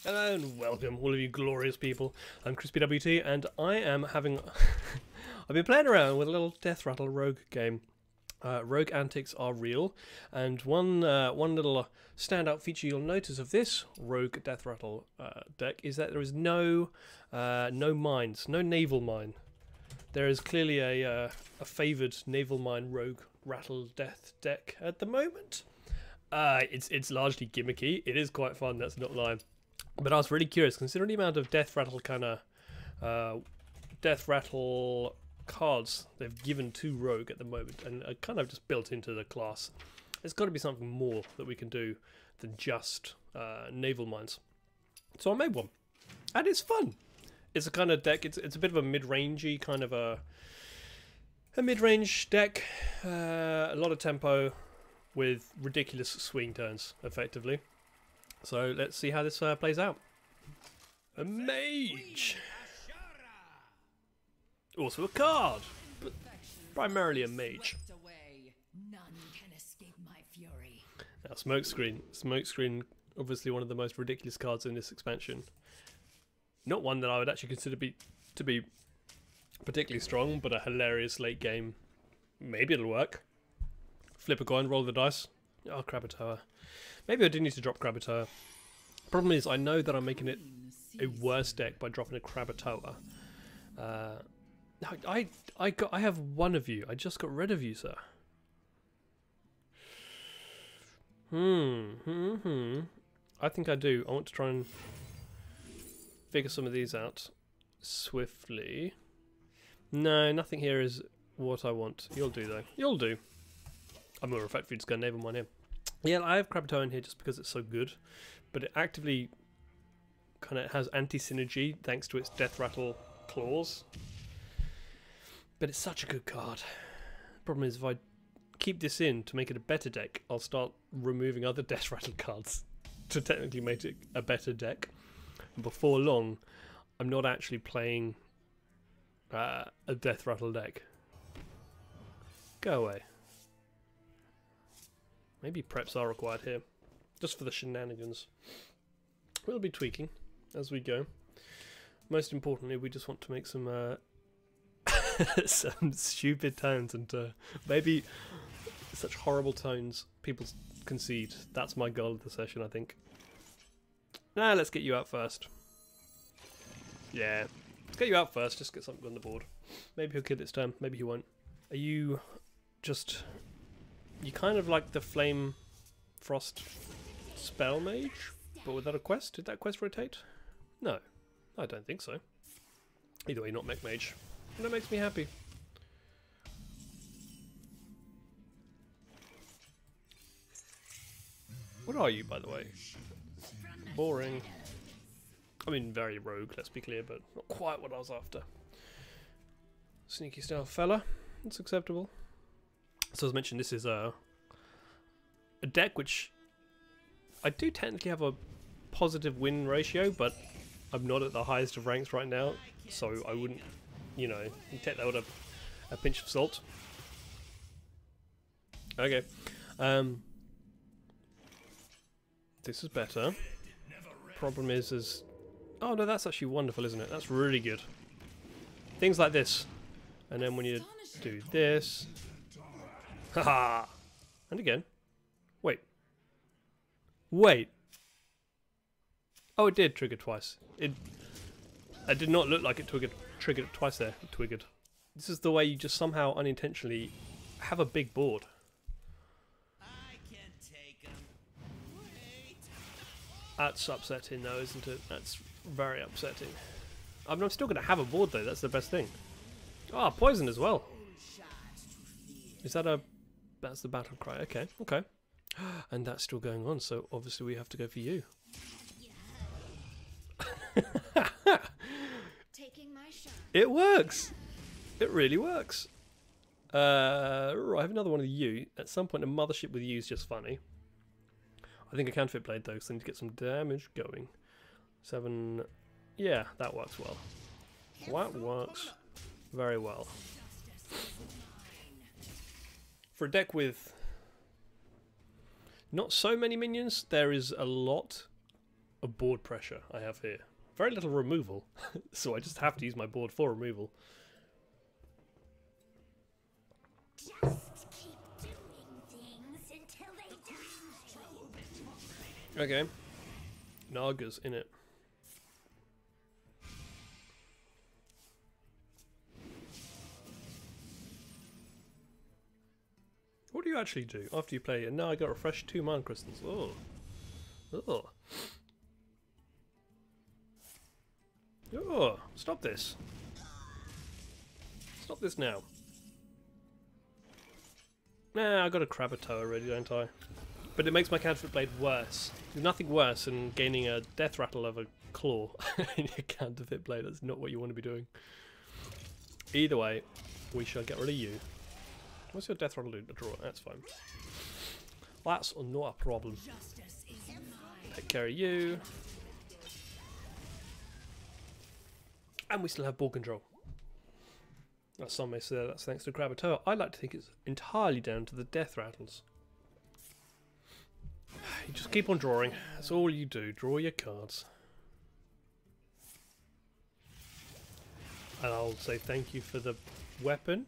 Hello and welcome, all of you glorious people. I'm CrispyWT, and I am having... I've been playing around with a little Deathrattle rogue game. Rogue antics are real, and one little standout feature you'll notice of this rogue Deathrattle deck is that there is no mines, no naval mine. There is clearly a favoured naval mine rogue rattle death deck at the moment. It's largely gimmicky. It is quite fun, that's not lying. But I was really curious, considering the amount of Deathrattle Deathrattle cards they've given to Rogue at the moment, and are kind of just built into the class. There's got to be something more that we can do than just naval mines. So I made one, and it's fun. It's a kind of deck. It's a bit of a mid-rangey kind of a mid-range deck. A lot of tempo with ridiculous swing turns, effectively. So let's see how this plays out. A mage! Also a card, but primarily a mage. Now Smokescreen. Smokescreen, obviously one of the most ridiculous cards in this expansion. Not one that I would actually consider to be particularly strong, but a hilarious late game. Maybe it'll work. Flip a coin, roll the dice. Oh, Krakatoa. Maybe I do need to drop Krakatoa. Problem is, I know that I'm making it a worse deck by dropping a Krakatoa. I have one of you. I just got rid of you, sir. I think I do. I want to try and figure some of these out swiftly. No, nothing here is what I want. You'll do, though. You'll do. I'm more effectively just going to naval mine here. Yeah, I have Krakatoa in here just because it's so good, but it actively kind of has anti-synergy thanks to its Deathrattle claws. But it's such a good card. Problem is, if I keep this in to make it a better deck, I'll start removing other Deathrattle cards to technically make it a better deck. And before long, I'm not actually playing a Deathrattle deck. Go away. Maybe preps are required here, just for the shenanigans. We'll be tweaking as we go. Most importantly, we just want to make some some stupid tones and maybe such horrible tones people concede. That's my goal of the session, I think. Nah, let's get you out first. Yeah, let's get you out first. Just get something on the board. Maybe he'll kill its turn. Maybe he won't. Are you just... You kind of like the Flame Frost Spell Mage, but without a quest? Did that quest rotate? No, I don't think so. Either way, not Mech Mage. And that makes me happy. What are you, by the way? Boring. I mean, very rogue, let's be clear, but not quite what I was after. Sneaky stealth fella. That's acceptable. So as mentioned, this is a deck which I do technically have a positive win ratio, but I'm not at the highest of ranks right now, so I wouldn't, you know, take that with a pinch of salt. Okay, this is better. Problem is oh no, that's actually wonderful, isn't it? That's really good. Things like this, and then when you do this. Haha! And again. Wait. Wait. Oh, it did trigger twice. It did not look like it triggered twice there. It twiggered. This is the way you just somehow unintentionally have a big board. I can take 'em. Wait. That's upsetting though, isn't it? That's very upsetting. I mean, I'm still going to have a board though, that's the best thing. Ah, poison as well. Is that a... That's the battle cry. Okay, okay. And that's still going on, so obviously we have to go for you. Taking my shot. It works! It really works. Right, I have another one of you. At some point, a mothership with you is just funny. I think I can fit blade though, because I need to get some damage going. 7... Yeah, that works well. That works very well. For a deck with not so many minions, there is a lot of board pressure I have here. Very little removal, so I just have to use my board for removal. Just keep doing things until they die. Okay. Naga's in it. What do you actually do after you play? And now I got refreshed 2 mana crystals. Oh. Oh. Oh. Stop this. Stop this now. Nah, I got a Crabatoa already, don't I? But it makes my counterfeit blade worse. There's nothing worse than gaining a Deathrattle of a claw in your counterfeit blade. That's not what you want to be doing. Either way, we shall get rid of you. What's your Deathrattle do? Draw. That's fine. That's not a problem. Take care of you. And we still have ball control. As some may say, that's thanks to Crabatoa. I like to think it's entirely down to the Deathrattles. You just keep on drawing. That's all you do. Draw your cards. And I'll say thank you for the weapon.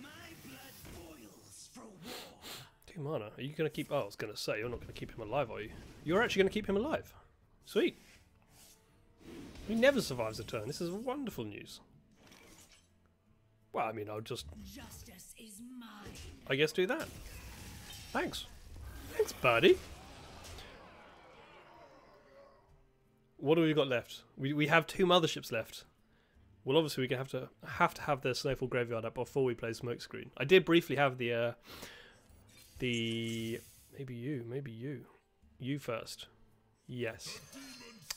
My blood boils for war. 2 mana. Are you going to keep... Oh, I was going to say, you're not going to keep him alive, are you? You're actually going to keep him alive. Sweet. He never survives a turn. This is wonderful news. Well, I mean, I'll just... Justice is mine. I guess do that. Thanks. Thanks, buddy. What have we got left? We have 2 motherships left. Well, obviously we have to have the Snowfall Graveyard up before we play Smokescreen. I did briefly have the maybe you first. Yes.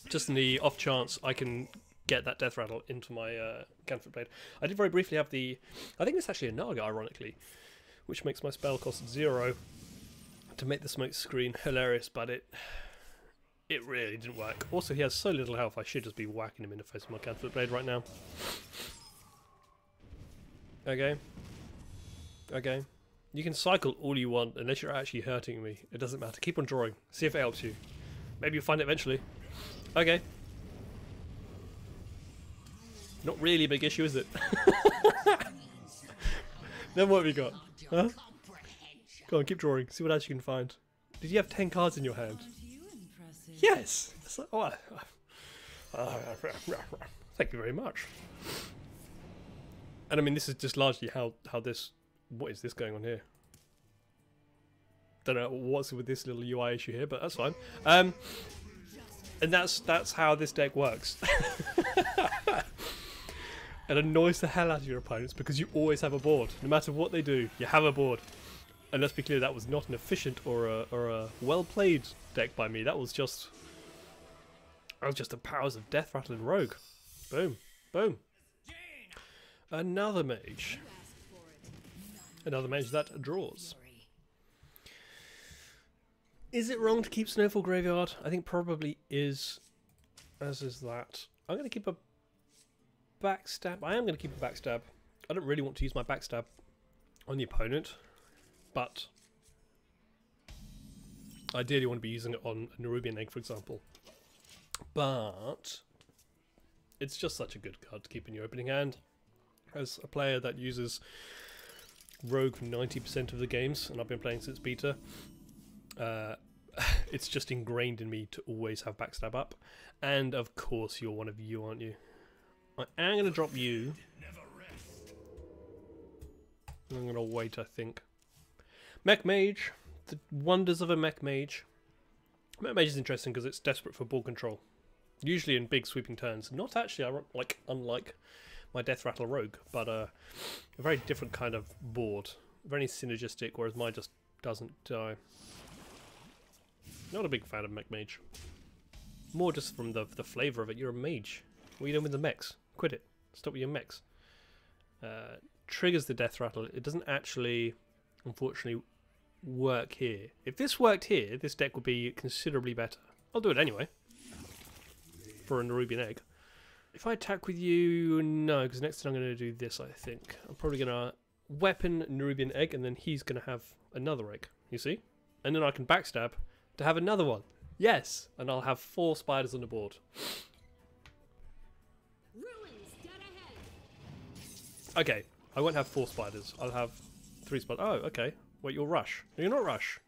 Just in the off chance I can get that Deathrattle into my counterfeit blade. I did very briefly have the... I think it's actually a Naga, ironically, which makes my spell cost 0 to make the Smokescreen hilarious, but it really didn't work. Also, he has so little health, I should just be whacking him in the face with my counterfeit blade right now. Okay. Okay. You can cycle all you want, unless you're actually hurting me. It doesn't matter. Keep on drawing. See if it helps you. Maybe you'll find it eventually. Okay. Not really a big issue, is it? Then what have we got? Huh? Go on, keep drawing. See what else you can find. Did you have 10 cards in your hand? Yes! It's like, oh, thank you very much. And I mean, this is just largely how this... What is this going on here? Don't know what's with this little UI issue here, but that's fine. And that's how this deck works. It annoys the hell out of your opponents because you always have a board. No matter what they do, you have a board. And let's be clear, that was not an efficient or a well-played deck by me. That was just the powers of Deathrattle and Rogue. Boom. Boom. Another mage. Another mage that draws. Is it wrong to keep Snowfall Graveyard? I think probably is. As is that. I'm going to keep a backstab. I am going to keep a backstab. I don't really want to use my backstab on the opponent, but I ideally want to be using it on a Nerubian Egg, for example. But it's just such a good card to keep in your opening hand. As a player that uses Rogue 90% of the games, and I've been playing since beta, it's just ingrained in me to always have backstab up. And of course you're one of you, aren't you? I am going to drop you. I'm going to wait, I think. Mech Mage. The wonders of a Mech Mage. Mech Mage is interesting because it's desperate for ball control. Usually in big sweeping turns. Not actually, unlike my Deathrattle Rogue, but a very different kind of board. Very synergistic, whereas mine just doesn't die. Not a big fan of Mech Mage. More just from the flavour of it. You're a mage. What are you doing with the mechs? Quit it. Stop with your mechs. Triggers the Deathrattle. It doesn't actually, unfortunately, work here. If this worked here, this deck would be considerably better. I'll do it anyway. For a Nerubian Egg. If I attack with you, no, because next time I'm going to do this, I think. I'm probably going to weapon Nerubian Egg, and then he's going to have another egg, you see? And then I can backstab to have another one. Yes, and I'll have 4 spiders on the board. Ruins dead ahead. Okay, I won't have 4 spiders. I'll have 3 spiders. Oh, okay. Wait, you're Rush. No, you're not Rush.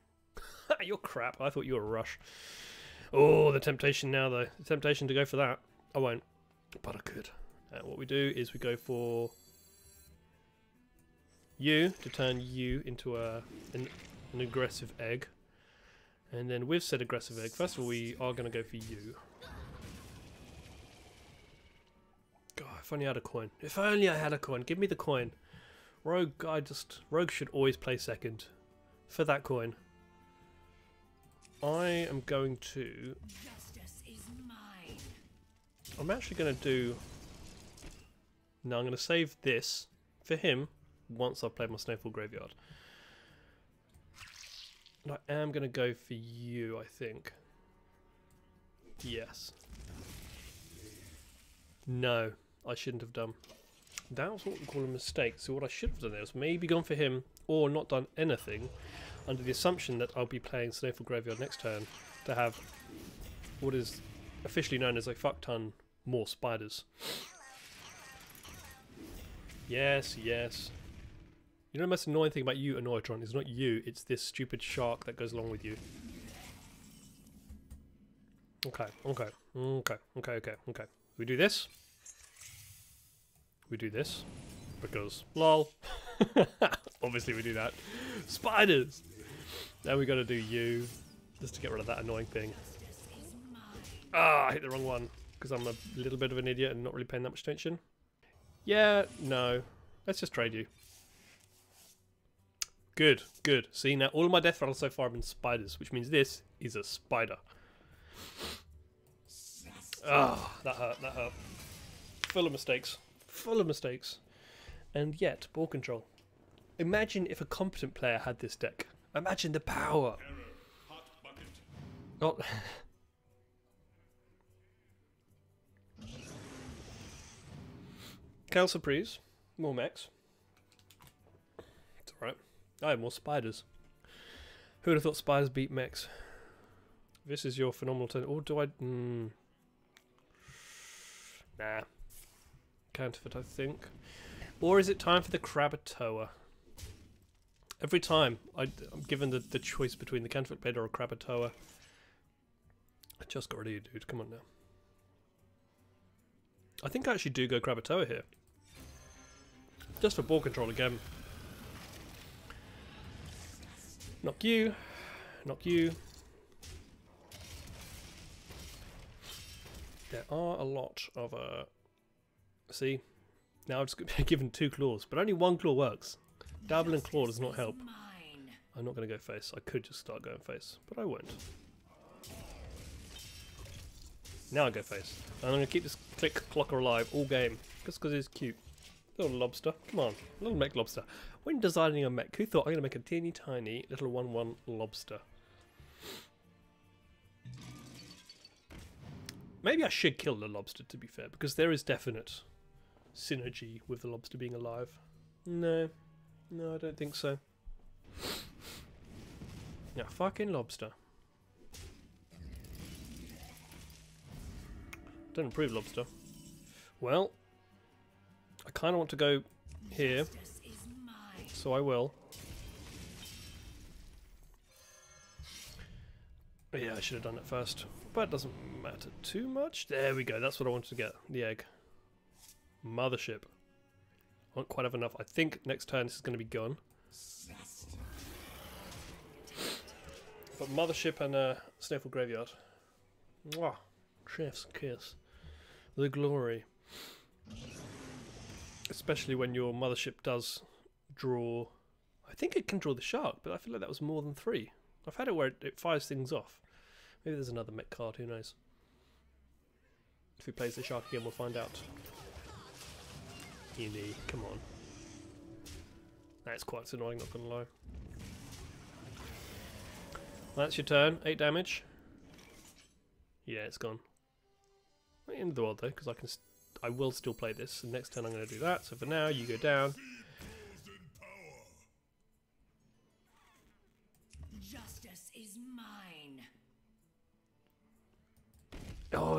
You're crap. I thought you were Rush. Oh, the temptation now, though. The temptation to go for that. I won't, but I could. What we do is we go for you to turn you into an aggressive egg. And then with said aggressive egg, first of all, we are going to go for you. God, if only I had a coin. If only I had a coin. Give me the coin. Rogue, Rogue should always play second for that coin. I am going to... Justice is mine. I'm actually going to do... No, I'm going to save this for him once I've played my Snowfall Graveyard. And I am going to go for you, I think. Yes. No, I shouldn't have done. That was what we call a mistake. So what I should have done there was maybe gone for him or not done anything under the assumption that I'll be playing Snowfall Graveyard next turn to have what is officially known as a fuck ton more spiders. Yes, yes. You know the most annoying thing about you, Annoytron, is not you, it's this stupid shark that goes along with you. Okay. We do this. We do this. Because, lol. Obviously we do that. Spiders! Now we gotta do you, just to get rid of that annoying thing. Ah, I hit the wrong one, because I'm a little bit of an idiot and not really paying that much attention. Yeah, no. Let's just trade you. Good, good. See, now all of my Deathrattle so far have been spiders, which means this is a spider. Ah, that hurt, that hurt. Full of mistakes. Full of mistakes. And yet, ball control. Imagine if a competent player had this deck. Imagine the power. Not... Cal Surprise. More mechs. It's alright. I have more spiders. Who would have thought spiders beat mechs? This is your phenomenal turn. Or do I... Nah. Counterfeit, I think. Or is it time for the Krakatoa? Every time I'm given the choice between the Counterfeit Blade or a Krakatoa. I just got rid of you, dude. Come on now. I think I actually do go Krakatoa here. Just for ball control again. Knock you. Knock you. There are a lot of... See? Now I've just been given 2 claws, but only 1 claw works. Double and claw does not help. I'm not going to go face. I could just start going face, but I won't. Now I go face. And I'm going to keep this click clocker alive all game, just because it's cute. Little lobster. Come on. Little mech lobster. When designing a mech, who thought I'm going to make a teeny tiny little 1/1 lobster? Maybe I should kill the lobster, to be fair, because there is definite synergy with the lobster being alive. No. No, I don't think so. Yeah, fucking lobster. Don't approve lobster. Well, I kind of want to go here, so I will. But yeah, I should have done it first. But it doesn't matter too much. There we go, that's what I wanted to get. The egg. Mothership. I won't quite have enough. I think next turn this is going to be gone. But Mothership and Snowfall Graveyard. Mwah. Chef's kiss. The glory. Especially when your Mothership does draw... I think it can draw the shark, but I feel like that was more than 3. I've had it where it fires things off. Maybe there's another mech card, who knows. If he plays the shark again, we'll find out. Easy, come on. That's quite annoying, not gonna lie. That's your turn, 8 damage. Yeah, it's gone. Not the end of the world though, because I will still play this, and next turn I'm going to do that. So for now, you go down. Justice is mine.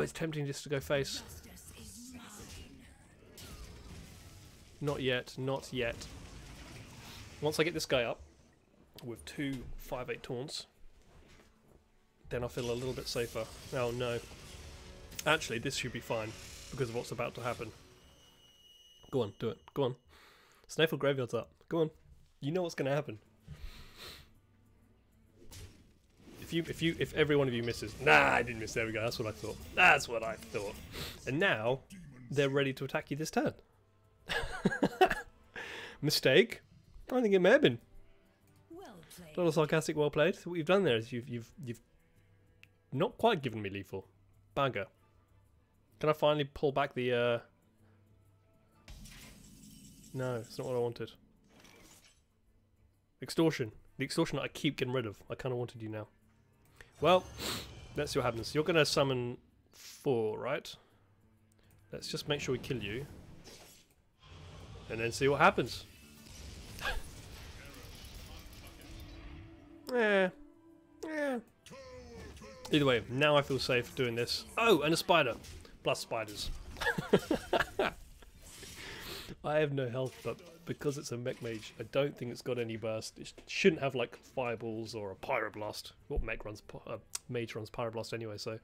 it's tempting just to go face. Justice is mine. Not yet, not yet. Once I get this guy up with 2 5/8 taunts, then I feel a little bit safer. Oh no. Actually, this should be fine because of what's about to happen. Go on, do it. Go on. Snowfall Graveyard's up. Go on. You know what's going to happen. If every one of you misses, nah, I didn't miss. There we go. That's what I thought. That's what I thought. And now they're ready to attack you this turn. Mistake. I think it may have been. Well played. A little sarcastic. Well played. So what you've done there is you've not quite given me lethal. Bugger. Can I finally pull back the? No, it's not what I wanted. Extortion. The extortion that I keep getting rid of. I kind of wanted you now. Well, let's see what happens. You're going to summon 4, right? Let's just make sure we kill you. And then see what happens. Yeah. Either way, now I feel safe doing this. Oh, and a spider. Plus spiders. I have no health, but because it's a Mech Mage, I don't think it's got any burst. It shouldn't have like fireballs or a pyroblast. What Mech runs? Mage runs pyroblast anyway. So,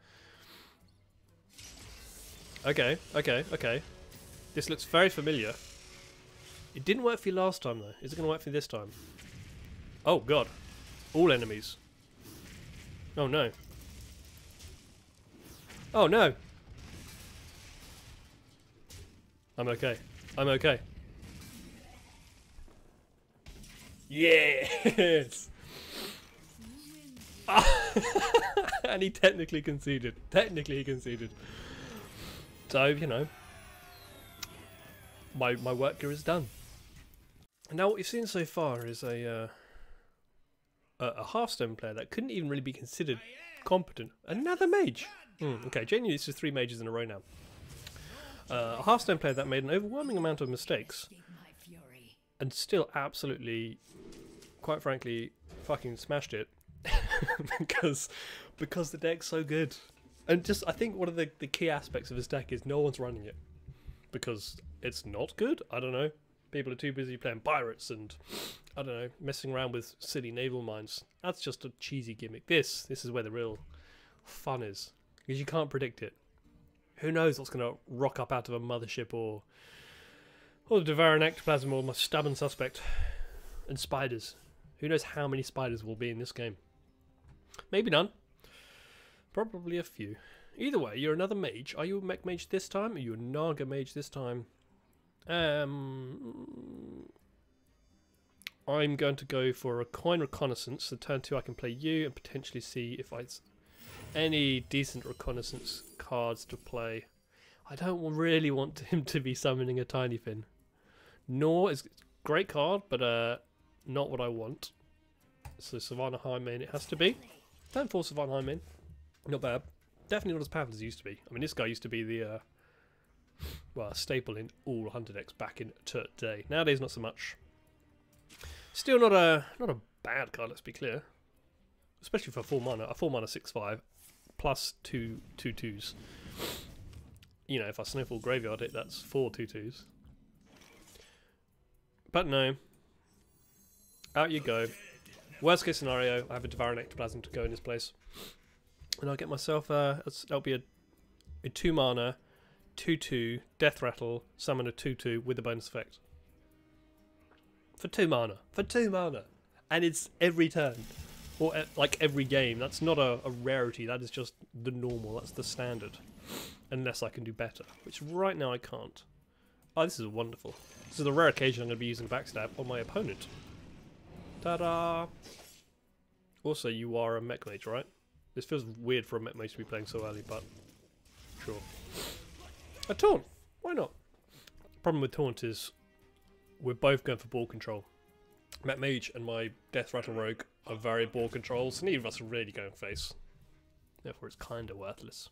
okay. This looks very familiar. It didn't work for you last time though. Is it going to work for you this time? Oh god! All enemies. Oh no! Oh no! I'm okay. I'm okay. Yes! And he technically conceded. Technically he conceded. So, you know, my work here is done. And now what you've seen so far is a Hearthstone player that couldn't even really be considered competent. Another mage! Okay, genuinely this is 3 mages in a row now. A Hearthstone player that made an overwhelming amount of mistakes My fury. and still absolutely, quite frankly, fucking smashed it because the deck's so good. And just, I think one of the key aspects of his deck is no one's running it because it's not good. I don't know. People are too busy playing pirates and, I don't know, messing around with silly naval mines. That's just a cheesy gimmick. This is where the real fun is because you can't predict it. Who knows what's going to rock up out of a mothership or the devouring ectoplasm or my stubborn suspect. And spiders. Who knows how many spiders will be in this game. Maybe none. Probably a few. Either way, you're another mage. Are you a Mech Mage this time? Are you a Naga Mage this time? I'm going to go for a coin reconnaissance. So turn 2 I can play you and potentially see if I... any decent reconnaissance cards to play. I don't really want him to be summoning a Tiny Fin. Nor is a great card, but not what I want. So Savannah Highmane it has to be. Turn 4 Savannah Highmane. Not bad. Definitely not as powerful as it used to be. I mean, this guy used to be the well, staple in all Hunter decks back in today. Nowadays, not so much. Still not a bad card. Let's be clear. Especially for 4 mana. A 4 mana 6/5 plus 2 2/2s. You know, if I Snowfall Graveyard it, that's 4 2/2s. But no. Out you go. Worst case scenario, I have a Devouring Ectoplasm to go in this place. And I'll get myself, that'll be a 2 mana, 2/2, Deathrattle, summon a 2/2 with a bonus effect. For 2 mana. For 2 mana! And it's every turn. Or like every game. That's not a rarity, that is just the normal, that's the standard. Unless I can do better. Which right now I can't. Oh, this is wonderful. This is a rare occasion I'm going to be using Backstab on my opponent. Ta-da! Also, you are a Mech Mage, right? This feels weird for a Mech Mage to be playing so early, but sure. A Taunt! Why not? Problem with Taunt is we're both going for ball control. Mech Mage and my Deathrattle Rogue are very ball control, so neither of us are really going face. Therefore, it's kind of worthless.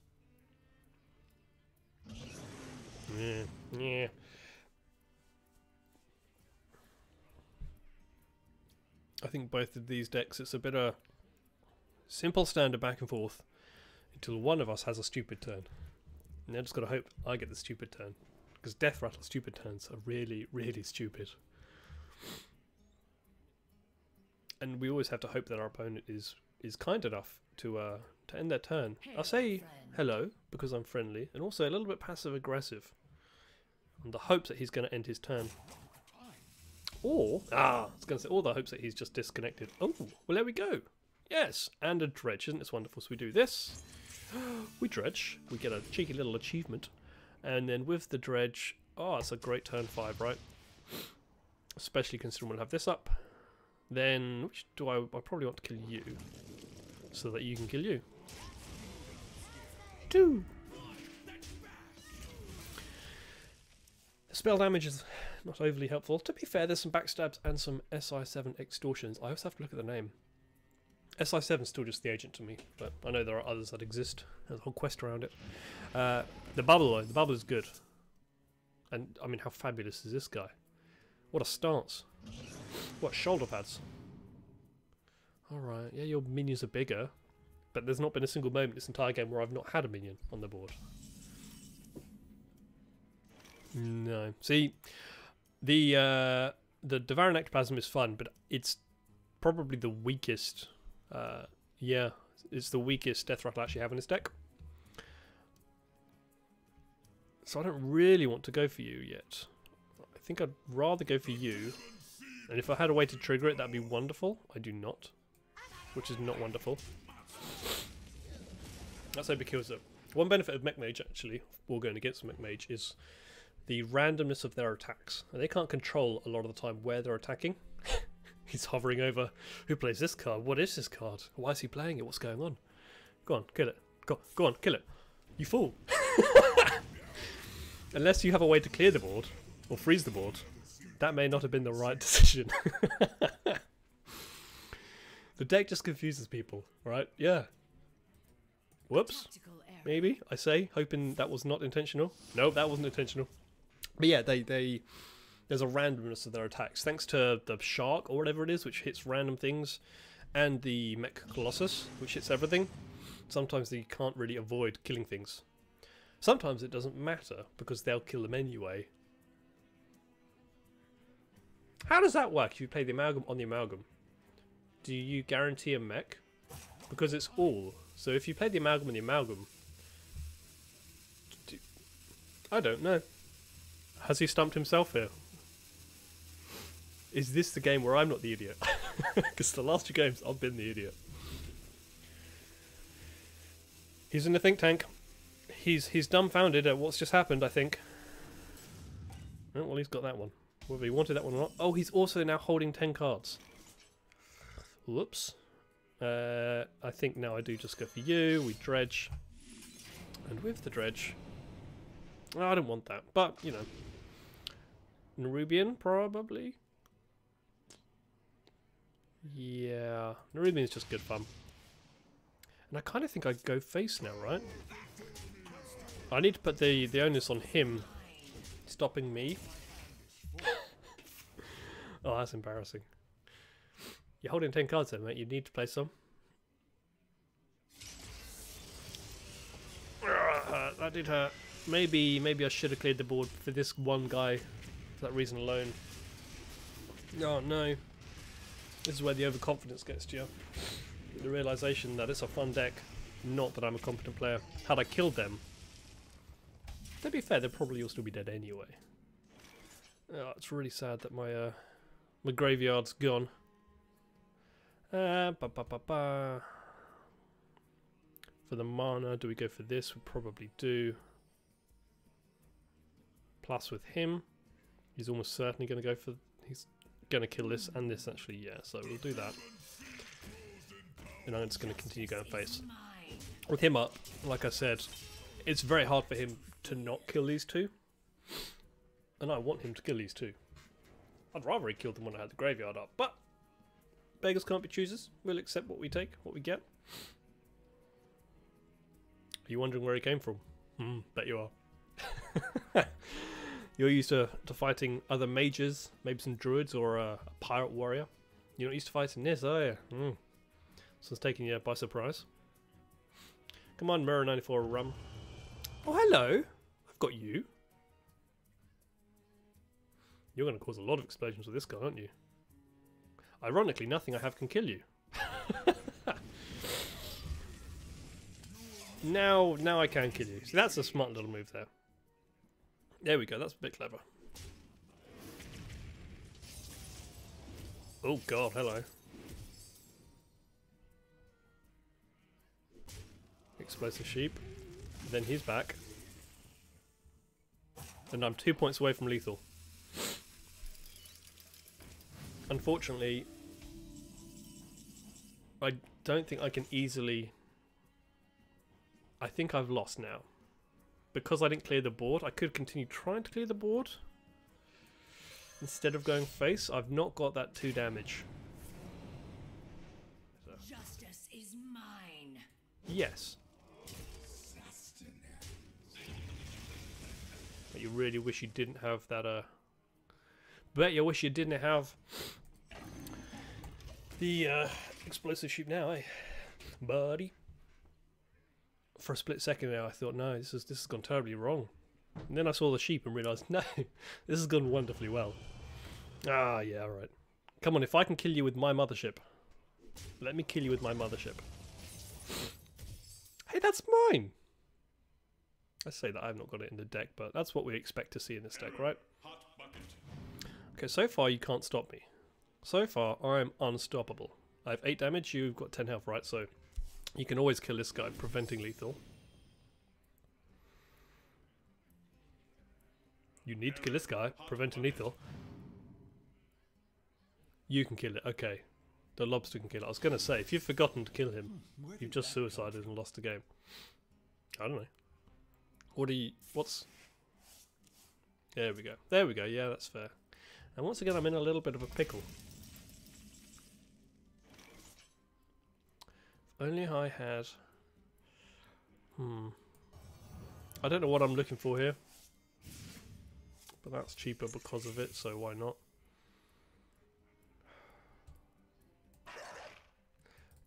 Yeah. I think both of these decks, it's a bit of simple standard back and forth until one of us has a stupid turn. And I just gotta hope I get the stupid turn. Because Deathrattle stupid turns are really, really stupid. And we always have to hope that our opponent is kind enough to end their turn. I'll say hello, because I'm friendly, and also a little bit passive-aggressive. On the hopes that he's going to end his turn. Or, I was going to say, all the hopes that he's just disconnected. Oh, well there we go. Yes, and a dredge, isn't this wonderful? So we do this, we dredge, we get a cheeky little achievement, and then with the dredge, it's a great turn 5, right? Especially considering we'll have this up. Then, which do I probably want to kill you, so that you can kill you. 2! Spell damage is not overly helpful. To be fair, there's some backstabs and some SI7 extortions. I also have to look at the name. SI7 is still just the agent to me, but I know there are others that exist. There's a whole quest around it. The bubble, though. The bubble is good. And, I mean, how fabulous is this guy? What a stance. What, shoulder pads? Alright, yeah, your minions are bigger, but there's not been a single moment this entire game where I've not had a minion on the board. No. See, the Devouring Ectoplasm is fun, but it's probably the weakest. Yeah, it's the weakest Deathrattle I actually have in this deck. So I don't really want to go for you yet. I think I'd rather go for you. And if I had a way to trigger it, that'd be wonderful. I do not. Which is not wonderful. That's because one benefit of Mech Mage, actually, or going against Mech Mage, is the randomness of their attacks. And they can't control a lot of the time where they're attacking. He's hovering over, who plays this card? What is this card? Why is he playing it? What's going on? Go on, kill it. Go on, kill it. You fool. Unless you have a way to clear the board, or freeze the board, that may not have been the right decision. The deck just confuses people, right? Yeah. Whoops. Maybe, I say, hoping that was not intentional. No, that wasn't intentional. But yeah, there's a randomness of their attacks. Thanks to the Shark, or whatever it is, which hits random things, and the Mech Colossus, which hits everything. Sometimes you can't really avoid killing things. Sometimes it doesn't matter, because they'll kill them anyway. How does that work if you play the Amalgam on the Amalgam? Do you guarantee a mech? Because it's all. So if you play the Amalgam on the Amalgam... I don't know. Has he stumped himself here? Is this the game where I'm not the idiot? Because the last 2 games I've been the idiot. He's in the think tank. He's dumbfounded at what's just happened, I think. Oh, well, he's got that one. Whether he wanted that one or not. Oh, he's also now holding 10 cards. Whoops. I think now I do just go for you. We dredge. And with the dredge... Oh, I don't want that. But, you know. Nerubian, probably? Yeah. Nerubian's just good fun. And I kind of think I'd go face now, right? I need to put the onus on him stopping me. Oh, that's embarrassing. You're holding 10 cards then, mate. You need to play some. That did hurt. Maybe I should have cleared the board for this one guy for that reason alone. Oh no. This is where the overconfidence gets to you. The realization that it's a fun deck, not that I'm a competent player. Had I killed them, to be fair, they'd probably all still be dead anyway. Oh, it's really sad that my my graveyard's gone. For the mana, do we go for this? We probably do. Plus with him, he's almost certainly going to go for... He's going to kill this and this actually, yeah. So we'll do that. And I'm just going to continue going face. With him up, like I said, it's very hard for him to not kill these 2. And I want him to kill these 2. I'd rather he killed them when I had the graveyard up, but beggars can't be choosers. We'll accept what we take, what we get. Are you wondering where he came from? Bet you are. You're used to fighting other mages, maybe some druids or a pirate warrior. You're not used to fighting this, are you? So it's taking you by surprise. Come on, Mirror 94 rum. Oh, hello. I've got you. You're going to cause a lot of explosions with this guy, aren't you? Ironically, nothing I have can kill you. Now I can kill you. See, that's a smart little move there. There we go. That's a bit clever. Oh god, hello. Explosive sheep. Then he's back. And I'm 2 points away from lethal. Unfortunately, I don't think I can easily... I think I've lost now. Because I didn't clear the board, I could continue trying to clear the board. Instead of going face, I've not got that 2 damage. So. Justice is mine. Yes. But you really wish you didn't have that, Bet you wish you didn't have the, explosive sheep now, eh? Buddy. For a split second there, I thought, no, this has gone terribly wrong. And then I saw the sheep and realised, no, this has gone wonderfully well. Ah, yeah, alright. Come on, if I can kill you with my mothership. Let me kill you with my mothership. Hey, that's mine! I say that I've not got it in the deck, but that's what we expect to see in this deck, right? Okay, so far you can't stop me. So far, I'm unstoppable. I have 8 damage, you've got 10 health, right? So you can always kill this guy, preventing lethal. You need to kill this guy, preventing lethal. You can kill it, okay. The lobster can kill it. I was going to say, if you've forgotten to kill him, you've just suicided and lost the game. I don't know. What do you... What's... There we go. There we go, yeah, that's fair. And once again, I'm in a little bit of a pickle. If only I had... I don't know what I'm looking for here. But that's cheaper because of it, so why not?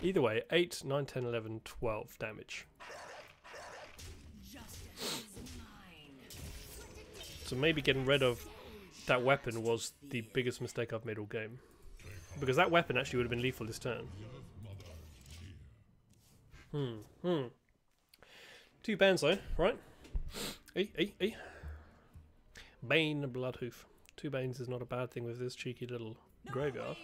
Either way, 8, 9, 10, 11, 12 damage. So maybe getting rid of that weapon was the biggest mistake I've made all game. Because that weapon actually would have been lethal this turn. 2 bands though, right? Hey. Bane Bloodhoof. 2 Banes is not a bad thing with this cheeky little graveyard.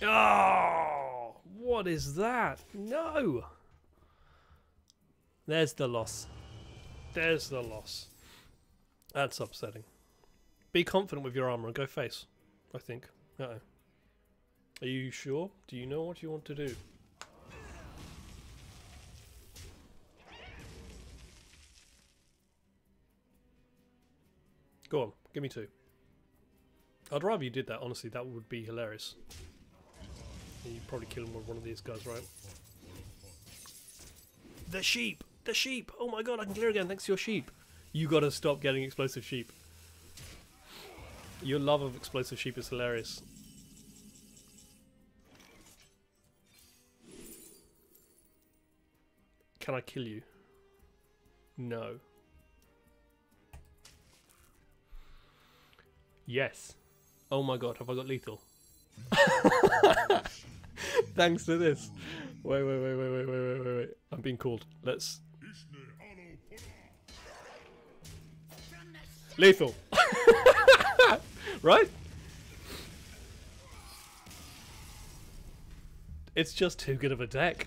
Oh, what is that? No! There's the loss. There's the loss. That's upsetting. Be confident with your armor and go face, I think. Uh-oh. Are you sure? Do you know what you want to do? Go on, give me 2. I'd rather you did that, honestly, that would be hilarious. You'd probably kill him with one of these guys, right? The sheep! The sheep! Oh my god, I can clear again thanks to your sheep! You gotta stop getting explosive sheep. Your love of explosive sheep is hilarious. Can I kill you? No. Yes. Oh my god, have I got lethal? Thanks to this. Wait. I'm being called. Let's... Lethal! Right? It's just too good of a deck.